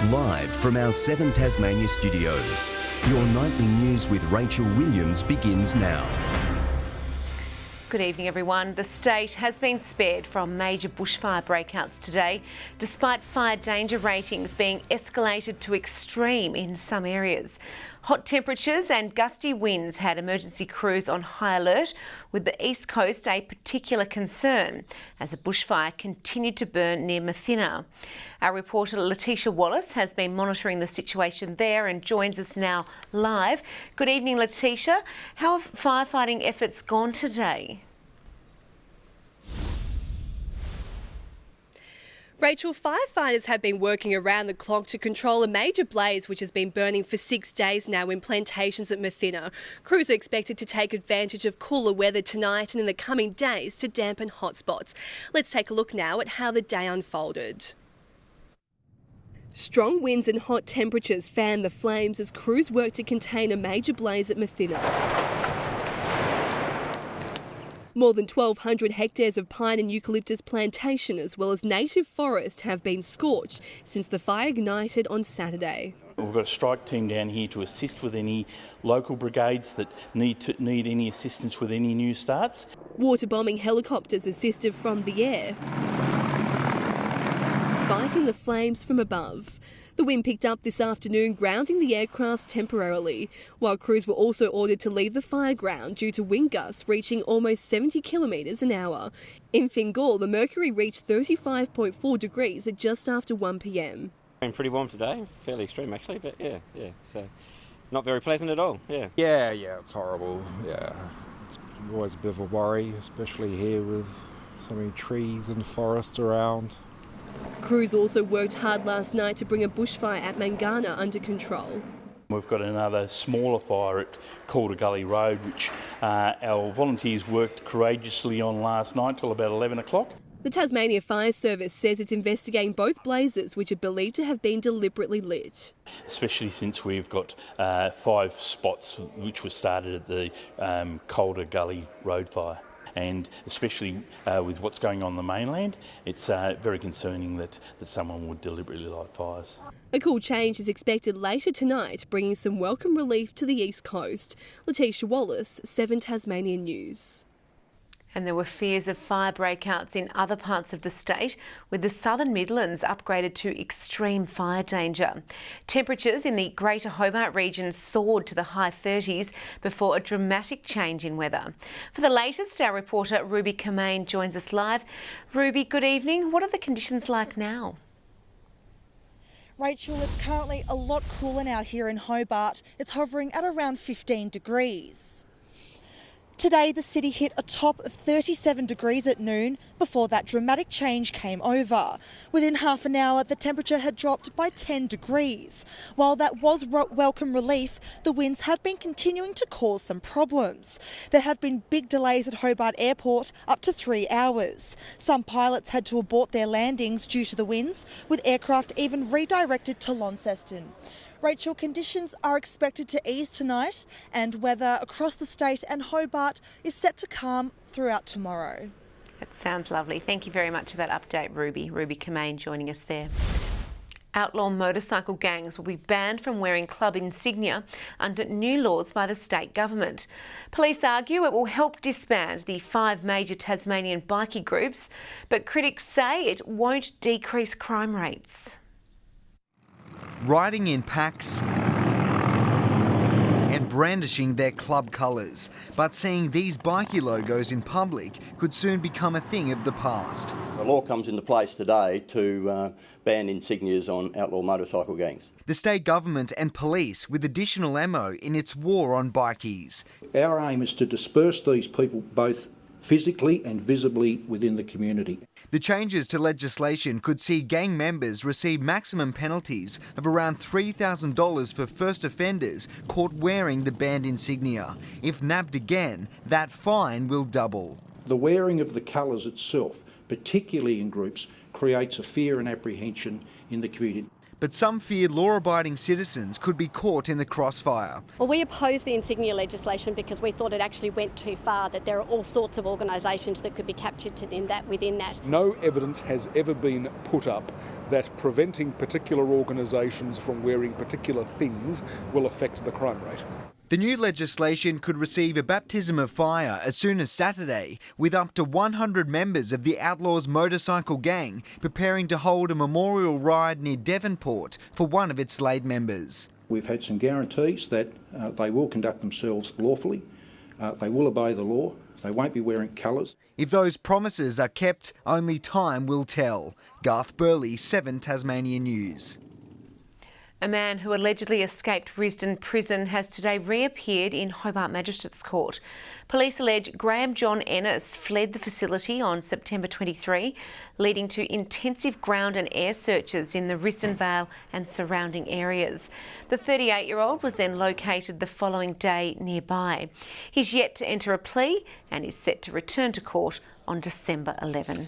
Live from our 7 Tasmania studios, your nightly news with Rachel Williams begins now. Good evening, everyone. The state has been spared from major bushfire breakouts today, despite fire danger ratings being escalated to extreme in some areas. Hot temperatures and gusty winds had emergency crews on high alert, with the east coast a particular concern as a bushfire continued to burn near Mathina. Our reporter Letitia Wallace has been monitoring the situation there and joins us now live. Good evening, Letitia. How have firefighting efforts gone today? Rachel, firefighters have been working around the clock to control a major blaze which has been burning for 6 days now in plantations at Mathina. Crews are expected to take advantage of cooler weather tonight and in the coming days to dampen hotspots. Let's take a look now at how the day unfolded. Strong winds and hot temperatures fanned the flames as crews worked to contain a major blaze at Mathina. More than 1,200 hectares of pine and eucalyptus plantation as well as native forest have been scorched since the fire ignited on Saturday. We've got a strike team down here to assist with any local brigades that need any assistance with any new starts. Water bombing helicopters assisted from the air, fighting the flames from above. The wind picked up this afternoon, grounding the aircrafts temporarily, while crews were also ordered to leave the fire ground due to wind gusts reaching almost 70 kilometres an hour. In Fingal, the mercury reached 35.4 degrees at just after 1 p.m. Been pretty warm today, fairly extreme actually, but yeah, so not very pleasant at all, yeah. Yeah, it's horrible, yeah. It's always a bit of a worry, especially here with so many trees and forests around. Crews also worked hard last night to bring a bushfire at Mangana under control. We've got another smaller fire at Calder Gully Road, which our volunteers worked courageously on last night till about 11 o'clock. The Tasmania Fire Service says it's investigating both blazes, which are believed to have been deliberately lit. Especially since we've got 5 spots which were started at the Calder Gully Road fire. And especially with what's going on the mainland, it's very concerning that someone would deliberately light fires. A cool change is expected later tonight, bringing some welcome relief to the east coast. Letitia Wallace, 7 Tasmania News. And there were fears of fire breakouts in other parts of the state, with the southern Midlands upgraded to extreme fire danger. Temperatures in the Greater Hobart region soared to the high 30s before a dramatic change in weather. For the latest, our reporter Ruby Kamain joins us live. Ruby, good evening. What are the conditions like now? Rachel, it's currently a lot cooler now here in Hobart. It's hovering at around 15 degrees. Today, the city hit a top of 37 degrees at noon before that dramatic change came over. Within half an hour, the temperature had dropped by 10 degrees. While that was welcome relief, the winds have been continuing to cause some problems. There have been big delays at Hobart Airport, up to 3 hours. Some pilots had to abort their landings due to the winds, with aircraft even redirected to Launceston. Rachel, conditions are expected to ease tonight and weather across the state and Hobart is set to calm throughout tomorrow. That sounds lovely. Thank you very much for that update, Ruby. Ruby Kamain joining us there. Outlaw motorcycle gangs will be banned from wearing club insignia under new laws by the state government. Police argue it will help disband the 5 major Tasmanian bikie groups, but critics say it won't decrease crime rates. Riding in packs and brandishing their club colours, but seeing these bikie logos in public could soon become a thing of the past. The law comes into place today to ban insignias on outlaw motorcycle gangs. The state government and police with additional ammo in its war on bikies. Our aim is to disperse these people both physically and visibly within the community. The changes to legislation could see gang members receive maximum penalties of around $3,000 for first offenders caught wearing the banned insignia. If nabbed again, that fine will double. The wearing of the colours itself, particularly in groups, creates a fear and apprehension in the community. But some feared law-abiding citizens could be caught in the crossfire. Well, we oppose the insignia legislation because we thought it actually went too far, that there are all sorts of organisations that could be captured within that. No evidence has ever been put up that preventing particular organisations from wearing particular things will affect the crime rate. The new legislation could receive a baptism of fire as soon as Saturday, with up to 100 members of the Outlaws motorcycle gang preparing to hold a memorial ride near Devonport for one of its laid members. We've had some guarantees that they will conduct themselves lawfully, they will obey the law, they won't be wearing colours. If those promises are kept, only time will tell. Garth Burley, 7 Tasmania News. A man who allegedly escaped Risdon prison has today reappeared in Hobart Magistrates Court. Police allege Graham John Ennis fled the facility on September 23, leading to intensive ground and air searches in the Risdon Vale and surrounding areas. The 38-year-old was then located the following day nearby. He's yet to enter a plea and is set to return to court on December 11.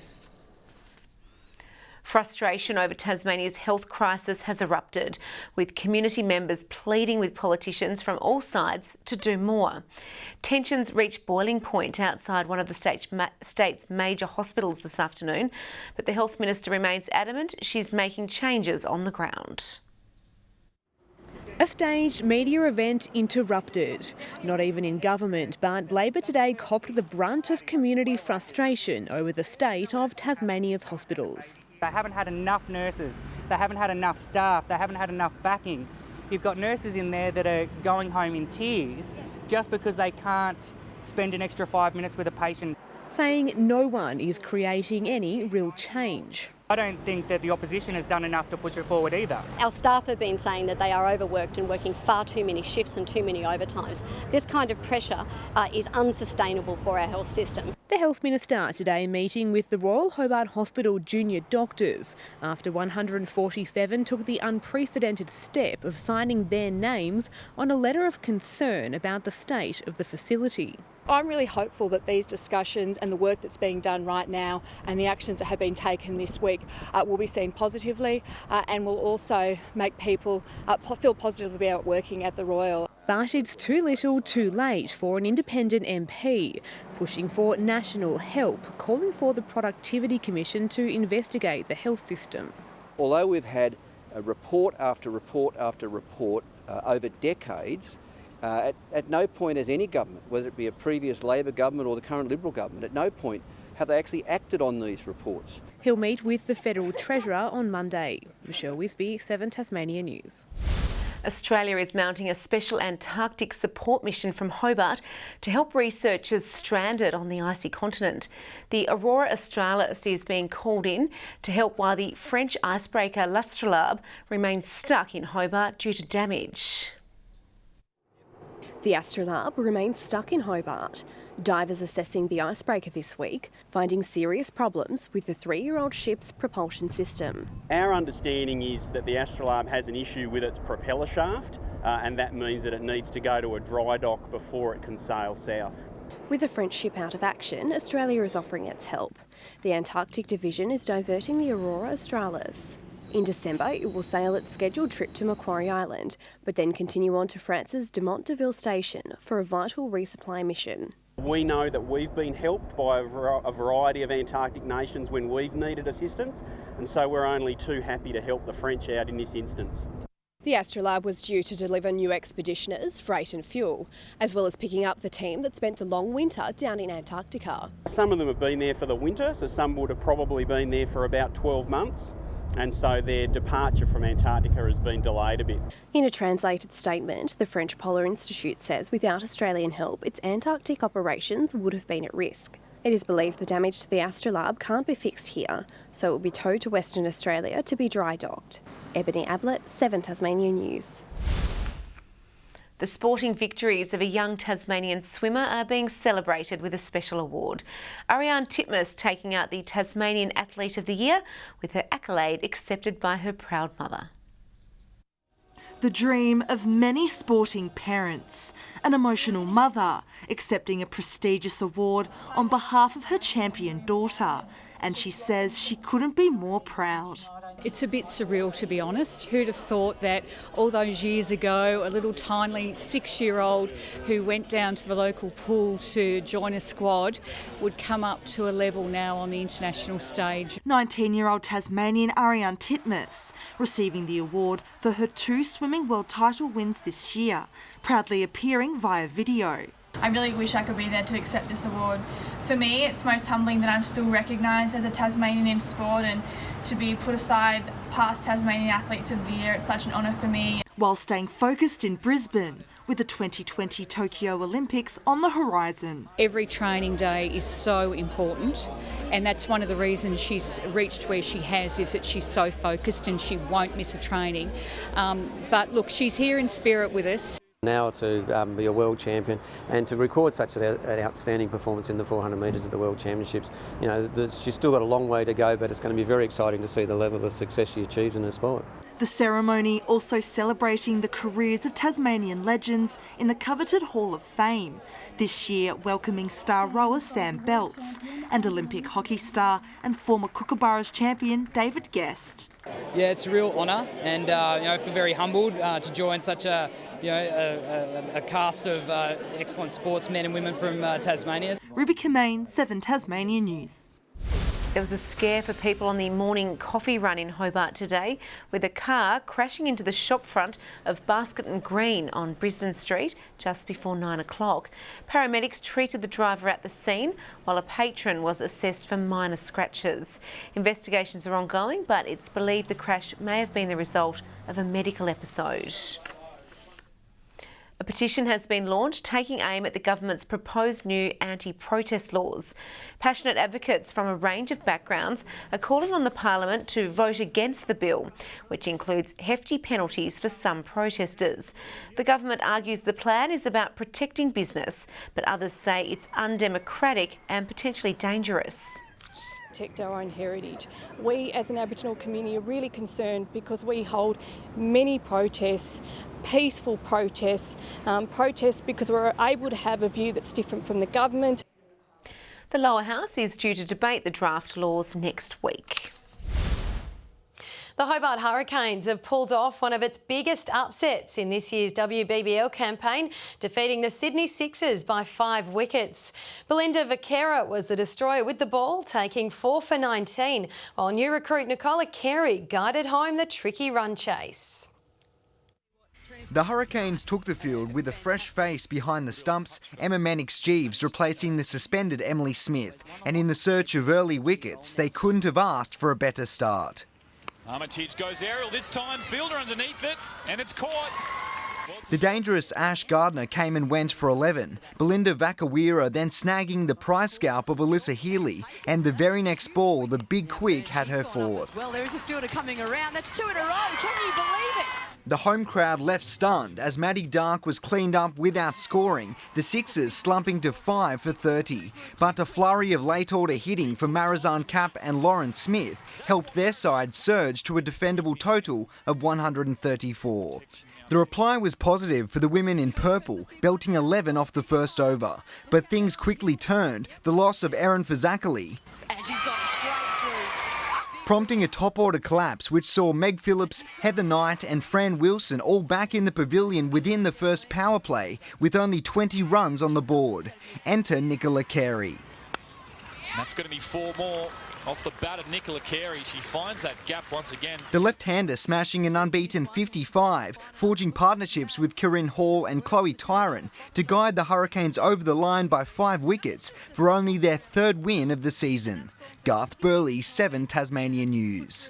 Frustration over Tasmania's health crisis has erupted, with community members pleading with politicians from all sides to do more. Tensions reached boiling point outside one of the state's major hospitals this afternoon, but the Health Minister remains adamant she's making changes on the ground. A staged media event interrupted. Not even in government, but Labor today copped the brunt of community frustration over the state of Tasmania's hospitals. They haven't had enough nurses, they haven't had enough staff, they haven't had enough backing. You've got nurses in there that are going home in tears just because they can't spend an extra 5 minutes with a patient. Saying no one is creating any real change. I don't think that the opposition has done enough to push it forward either. Our staff have been saying that they are overworked and working far too many shifts and too many overtimes. This kind of pressure is unsustainable for our health system. The Health Minister today meeting with the Royal Hobart Hospital junior doctors after 147 took the unprecedented step of signing their names on a letter of concern about the state of the facility. I'm really hopeful that these discussions and the work that's being done right now and the actions that have been taken this week will be seen positively and will also make people feel positive about working at the Royal. But it's too little too late for an independent MP, pushing for national help, calling for the Productivity Commission to investigate the health system. Although we've had a report after report after report over decades, at no point has any government, whether it be a previous Labor government or the current Liberal government, at no point have they actually acted on these reports. He'll meet with the Federal Treasurer on Monday. Michelle Wisby, 7 Tasmania News. Australia is mounting a special Antarctic support mission from Hobart to help researchers stranded on the icy continent. The Aurora Australis is being called in to help while the French icebreaker L'Astrolabe remains stuck in Hobart due to damage. The Astrolabe remains stuck in Hobart. Divers assessing the icebreaker this week, finding serious problems with the 3-year-old ship's propulsion system. Our understanding is that the Astrolabe has an issue with its propeller shaft, and that means that it needs to go to a dry dock before it can sail south. With the French ship out of action, Australia is offering its help. The Antarctic Division is diverting the Aurora Australis. In December, it will sail its scheduled trip to Macquarie Island, but then continue on to France's de Montdeville station for a vital resupply mission. We know that we've been helped by a variety of Antarctic nations when we've needed assistance, and so we're only too happy to help the French out in this instance. The Astrolabe was due to deliver new expeditioners, freight and fuel, as well as picking up the team that spent the long winter down in Antarctica. Some of them have been there for the winter, so some would have probably been there for about 12 months. And so their departure from Antarctica has been delayed a bit. In a translated statement, the French Polar Institute says without Australian help, its Antarctic operations would have been at risk. It is believed the damage to the Astrolabe can't be fixed here, so it will be towed to Western Australia to be dry docked. Ebony Ablett, 7 Tasmania News. The sporting victories of a young Tasmanian swimmer are being celebrated with a special award. Ariane Titmus taking out the Tasmanian Athlete of the Year with her accolade accepted by her proud mother. The dream of many sporting parents, an emotional mother accepting a prestigious award on behalf of her champion daughter, and she says she couldn't be more proud. It's a bit surreal, to be honest. Who'd have thought that all those years ago, a little tiny 6-year-old who went down to the local pool to join a squad would come up to a level now on the international stage. 19-year-old Tasmanian Ariane Titmus receiving the award for her 2 swimming world title wins this year, proudly appearing via video. I really wish I could be there to accept this award. For me, it's most humbling that I'm still recognised as a Tasmanian in sport, and to be put aside past Tasmanian Athletes of the Year, it's such an honour for me. While staying focused in Brisbane, with the 2020 Tokyo Olympics on the horizon. Every training day is so important, and that's one of the reasons she's reached where she has, is that she's so focused and she won't miss a training. But look, she's here in spirit with us. Now to be a world champion and to record such an outstanding performance in the 400 metres of the World Championships, you know, she's still got a long way to go, but it's going to be very exciting to see the level of success she achieves in her sport. The ceremony also celebrating the careers of Tasmanian legends in the coveted Hall of Fame, this year welcoming star rower Sam Belts and Olympic hockey star and former Kookaburras champion David Guest. Yeah, it's a real honour, and I feel very humbled to join such a cast of excellent sportsmen and women from Tasmania. Ruby Kamane, 7 Tasmania News. There was a scare for people on the morning coffee run in Hobart today, with a car crashing into the shop front of Basket and Green on Brisbane Street just before 9 o'clock. Paramedics treated the driver at the scene, while a patron was assessed for minor scratches. Investigations are ongoing, but it's believed the crash may have been the result of a medical episode. A petition has been launched taking aim at the government's proposed new anti-protest laws. Passionate advocates from a range of backgrounds are calling on the Parliament to vote against the bill, which includes hefty penalties for some protesters. The government argues the plan is about protecting business, but others say it's undemocratic and potentially dangerous. Protect our own heritage. We as an Aboriginal community are really concerned because we hold many protests, peaceful protests, protests because we're able to have a view that's different from the government. The lower house is due to debate the draft laws next week. The Hobart Hurricanes have pulled off one of its biggest upsets in this year's WBBL campaign, defeating the Sydney Sixers by 5 wickets. Belinda Vaquera was the destroyer with the ball, taking 4 for 19, while new recruit Nicola Carey guided home the tricky run chase. The Hurricanes took the field with a fresh face behind the stumps, Emma Mannix-Jeeves replacing the suspended Emily Smith, and in the search of early wickets, they couldn't have asked for a better start. Armitage goes aerial this time, fielder underneath it, and it's caught. The dangerous Ash Gardner came and went for 11, Belinda Vaquera then snagging the prize scalp of Alyssa Healy, and the very next ball, the big quick had her fourth. Well, there is a fielder coming around. That's 2 in a row. Can you believe it? The home crowd left stunned as Maddie Dark was cleaned up without scoring, the Sixers slumping to 5 for 30. But a flurry of late-order hitting from Marizanne Kapp and Lauren Smith helped their side surge to a defendable total of 134. The reply was positive for the women in purple, belting 11 off the first over. But things quickly turned, the loss of Erin Fazakali, And she's got it straight through. prompting a top-order collapse which saw Meg Phillips, Heather Knight and Fran Wilson all back in the pavilion within the first power play, with only 20 runs on the board. Enter Nicola Carey. That's going to be 4 more off the bat of Nicola Carey. She finds that gap once again. The left-hander smashing an unbeaten 55, forging partnerships with Corinne Hall and Chloe Tyron to guide the Hurricanes over the line by 5 wickets for only their 3rd win of the season. Garth Burley, 7 Tasmania News.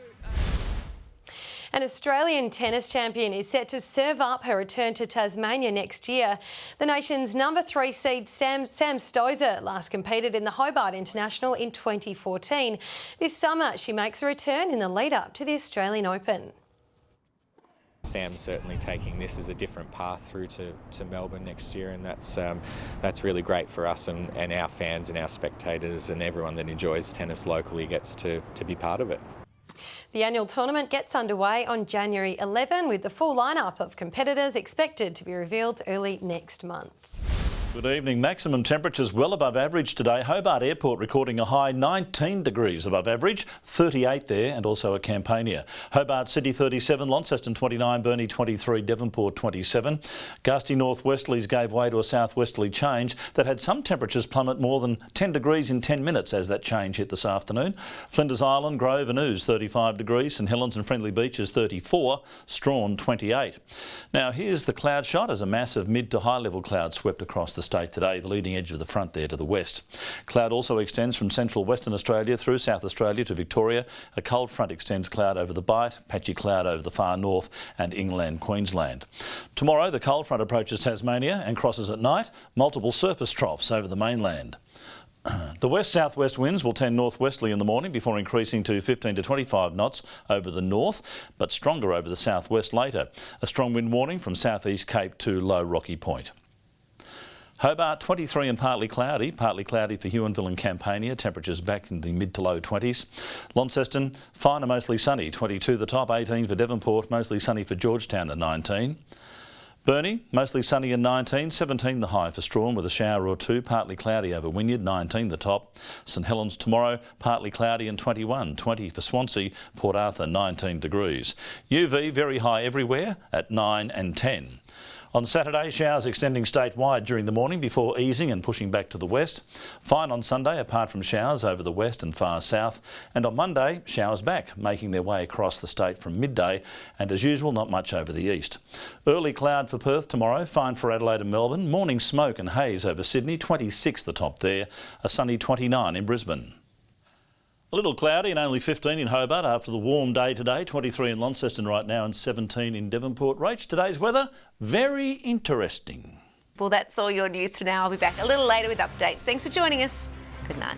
An Australian tennis champion is set to serve up her return to Tasmania next year. The nation's number 3 seed Sam Stosur last competed in the Hobart International in 2014. This summer she makes a return in the lead-up to the Australian Open. Sam's certainly taking this as a different path through to Melbourne next year, and that's really great for us and our fans and our spectators, and everyone that enjoys tennis locally gets to be part of it. The annual tournament gets underway on January 11 with the full lineup of competitors expected to be revealed early next month. Good evening. Maximum temperatures well above average today. Hobart Airport recording a high 19 degrees above average, 38 there, and also at Campania. Hobart City 37, Launceston 29, Burnie 23, Devonport 27. Gusty northwesterlies gave way to a southwesterly change that had some temperatures plummet more than 10 degrees in 10 minutes as that change hit this afternoon. Flinders Island, Grove and Ouse 35 degrees, St Helens and Friendly Beaches 34, Strawn 28. Now here's the cloud shot as a mass of mid to high level clouds swept across the state today, the leading edge of the front there to the west. Cloud also extends from central Western Australia through South Australia to Victoria. A cold front extends cloud over the Bight, patchy cloud over the far north and inland Queensland. Tomorrow the cold front approaches Tasmania and crosses at night, multiple surface troughs over the mainland. The west-southwest winds will tend northwesterly in the morning before increasing to 15 to 25 knots over the north, but stronger over the southwest later. A strong wind warning from southeast Cape to Low Rocky Point. Hobart 23 and partly cloudy for Huonville and Campania, temperatures back in the mid to low 20s. Launceston, fine and mostly sunny, 22 the top, 18 for Devonport, mostly sunny for Georgetown at 19. Burnie, mostly sunny and 19, 17 the high for Strawn with a shower or two, partly cloudy over Wynyard, 19 the top. St Helens tomorrow, partly cloudy and 21, 20 for Swansea, Port Arthur 19 degrees. UV very high everywhere at 9 and 10. On Saturday, showers extending statewide during the morning before easing and pushing back to the west. Fine on Sunday, apart from showers over the west and far south. And on Monday, showers back, making their way across the state from midday. And as usual, not much over the east. Early cloud for Perth tomorrow, fine for Adelaide and Melbourne. Morning smoke and haze over Sydney, 26 the top there. A sunny 29 in Brisbane. A little cloudy and only 15 in Hobart after the warm day today, 23 in Launceston right now and 17 in Devonport. Rach, today's weather, very interesting. Well, that's all your news for now. I'll be back a little later with updates. Thanks for joining us. Good night.